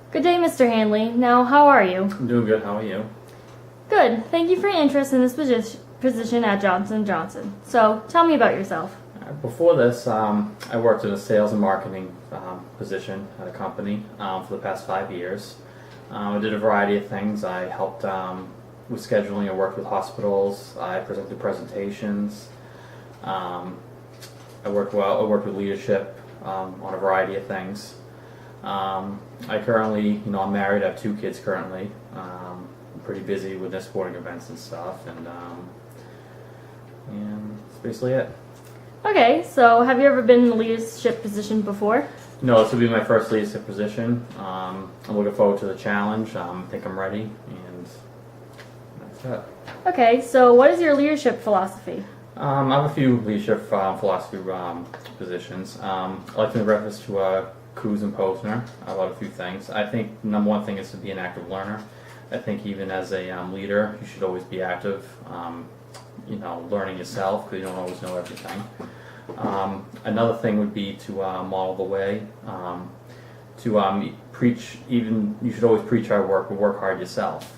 Good day, Mr. Hanley. Now, how are you? I'm doing good. How are you? Good. Thank you for your interest in this position at Johnson & Johnson. So, tell me about yourself. Before this, I worked in a sales and marketing position at a company for the past 5 years. I did a variety of things. I helped with scheduling. I worked with hospitals. I presented presentations. I worked with leadership on a variety of things. I currently, I'm married. I have 2 kids currently. I'm pretty busy with their sporting events and stuff, and that's basically it. Okay, so have you ever been in a leadership position before? No, this will be my first leadership position. I'm looking forward to the challenge. I think I'm ready, and that's it. Okay, so what is your leadership philosophy? I have a few leadership philosophy positions. I like to make reference to Coos and Posner about a few things. I think number one thing is to be an active learner. I think even as a leader, you should always be active, learning yourself, because you don't always know everything. Another thing would be to model the way, to preach. You should always preach hard work, but work hard yourself.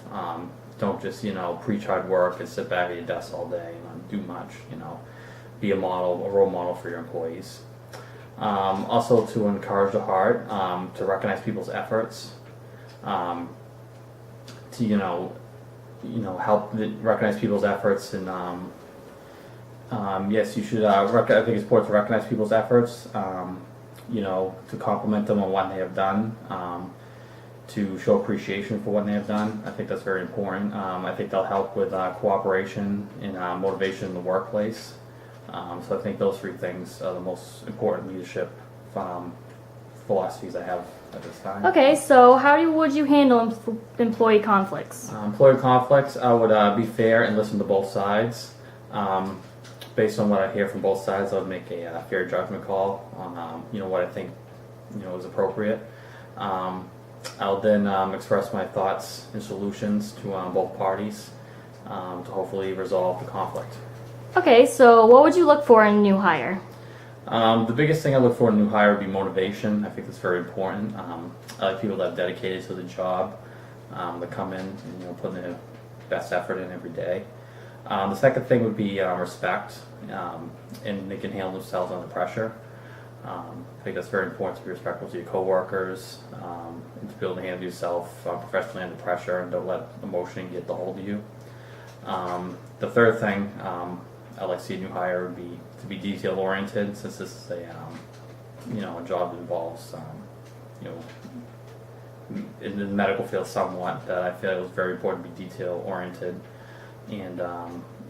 Don't just preach hard work and sit back at your desk all day and not do much. Be a role model for your employees. Also to encourage the heart, to recognize people's efforts, to help recognize people's efforts, and yes, you should. I think it's important to recognize people's efforts. To compliment them on what they have done, to show appreciation for what they have done. I think that's very important. I think they'll help with cooperation and motivation in the workplace. So I think those 3 things are the most important leadership philosophies I have at this time. Okay, so would you handle employee conflicts? Employee conflicts, I would be fair and listen to both sides. Based on what I hear from both sides, I would make a fair judgment call on what I think is appropriate. I'll then express my thoughts and solutions to both parties to hopefully resolve the conflict. Okay, so what would you look for in a new hire? The biggest thing I look for in a new hire would be motivation. I think that's very important. I like people that are dedicated to the job, that come in and put their best effort in every day. The second thing would be respect, and they can handle themselves under pressure. I think that's very important to be respectful to your coworkers, and to be able to handle yourself professionally under pressure, and don't let emotion get the hold of you. The third thing I'd like to see a new hire would be to be detail oriented, since this is a job that involves in the medical field somewhat, that I feel it was very important to be detail oriented. And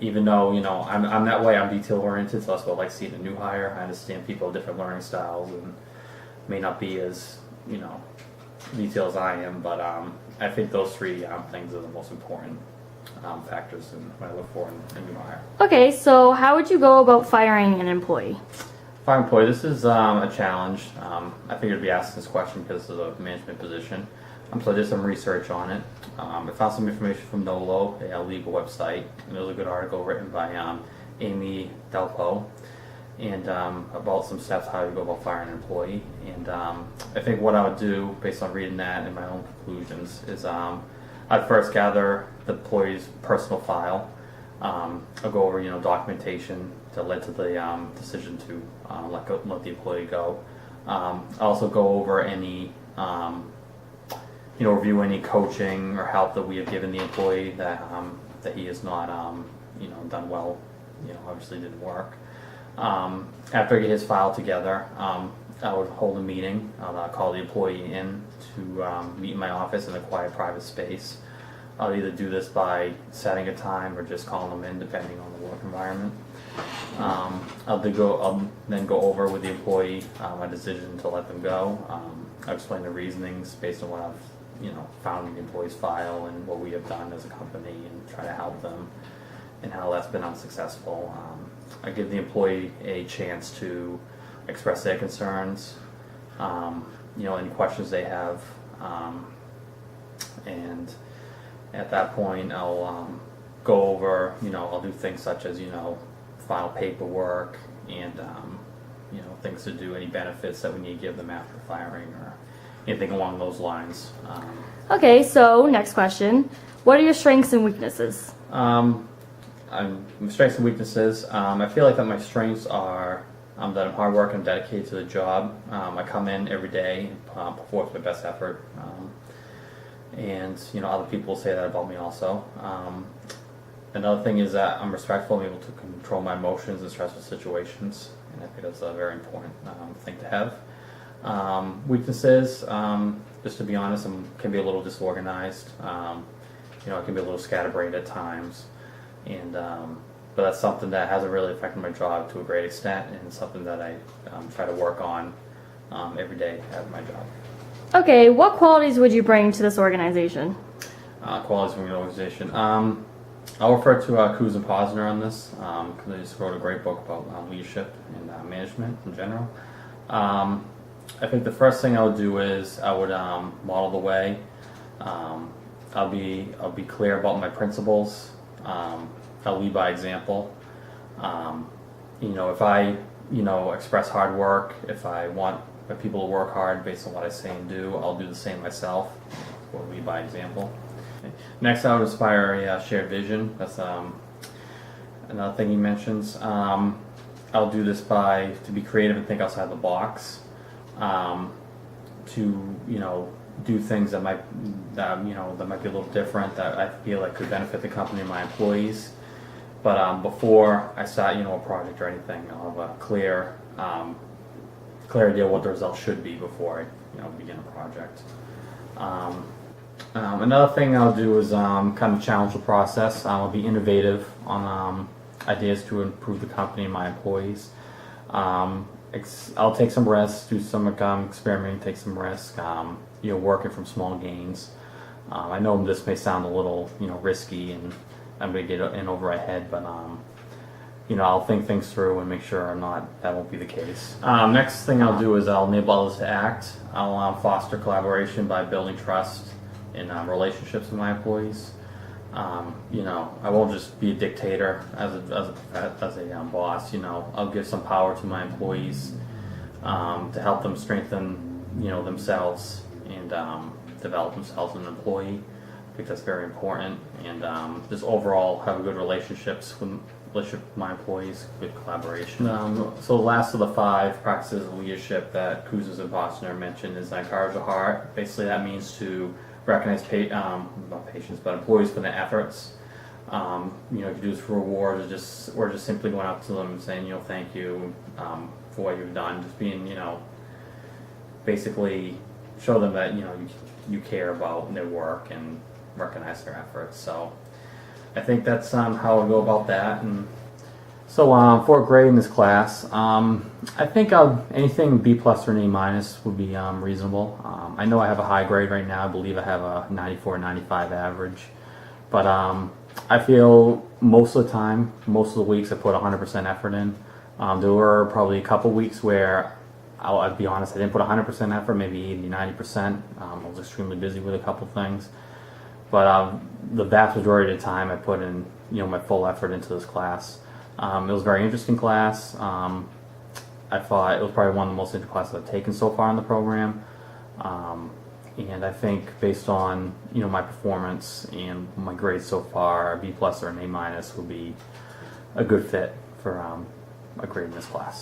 even though I'm that way, I'm detail oriented, so that's what I like to see in a new hire. I understand people have different learning styles and may not be as detailed as I am, but I think those 3 things are the most important factors in what I look for in a new hire. Okay, so how would you go about firing an employee? Fire employee, this is a challenge. I figured I'd be asking this question because this is a management position. So I did some research on it. I found some information from NOLO, a legal website, and there was a good article written by Amy Delpo, and about some steps how you go about firing an employee. And I think what I would do, based on reading that and my own conclusions, is I'd first gather the employee's personal file. I'll go over documentation that led to the decision to let the employee go. I'll also go over any review any coaching or help that we have given the employee that he has not done well. Obviously didn't work. After I get his file together, I would hold a meeting. I'll call the employee in to meet in my office in a quiet, private space. I'll either do this by setting a time or just calling them in, depending on the work environment. I'll then go over with the employee my decision to let them go. I'll explain the reasonings based on what I've found in the employee's file and what we have done as a company, and try to help them, and how that's been unsuccessful. I give the employee a chance to express their concerns, any questions they have, and at that point I'll go over, I'll do things such as, file paperwork and, things to do, any benefits that we need to give them after firing, or anything along those lines. Okay, so next question. What are your strengths and weaknesses? My strengths and weaknesses. I feel like that my strengths are that I'm hard working, I'm dedicated to the job. I come in every day, put forth my best effort, and other people say that about me also. Another thing is that I'm respectful. I'm able to control my emotions in stressful situations, and I think that's a very important thing to have. Weaknesses, just to be honest, I can be a little disorganized. I can be a little scatterbrained at times, and but that's something that hasn't really affected my job to a great extent, and something that I try to work on every day at my job. Okay, what qualities would you bring to this organization? Qualities from the organization. I'll refer to Kuz and Posner on this because they just wrote a great book about leadership and management in general. I think the first thing I would do is I would model the way. I'll be clear about my principles. I'll lead by example. If I express hard work, if I want my people to work hard based on what I say and do, I'll do the same myself. Or lead by example. Next, I would inspire a shared vision. That's another thing he mentions. I'll do this to be creative and think outside the box. To do things that might be a little different, that I feel like could benefit the company and my employees. But before I start a project or anything, I'll have a clear idea what the results should be before I begin a project. Another thing I'll do is kind of challenge the process. I'll be innovative on ideas to improve the company and my employees. I'll take some risks, do some experimenting, take some risk. Working from small gains. I know this may sound a little risky, and I'm going to get in over my head, but I'll think things through and make sure that won't be the case. Next thing I'll do is I'll enable others to act. I'll foster collaboration by building trust in relationships with my employees. I won't just be a dictator as a boss. I'll give some power to my employees to help them strengthen themselves and develop themselves as an employee. I think that's very important, and just overall have good relationships with my employees, good collaboration. So the last of the 5 practices of leadership that Kuzes and Posner mentioned is encourage the heart. Basically, that means to recognize not patients, but employees for their efforts. You can do this for rewards, or just simply going up to them and saying, thank you for what you've done. Just being, basically show them that you care about their work and recognize their efforts. So I think that's how I go about that. And so for a grade in this class, I think anything B plus or an A minus would be reasonable. I know I have a high grade right now. I believe I have a 94, 95 average. But I feel most of the time, most of the weeks, I put 100% effort in. There were probably a couple weeks where I'll be honest, I didn't put 100% effort, maybe 80, 90%. I was extremely busy with a couple things. But the vast majority of the time I put in my full effort into this class. It was a very interesting class. I thought it was probably one of the most interesting classes I've taken so far in the program. And I think based on my performance and my grades so far, a B plus or an A minus would be a good fit for a grade in this class.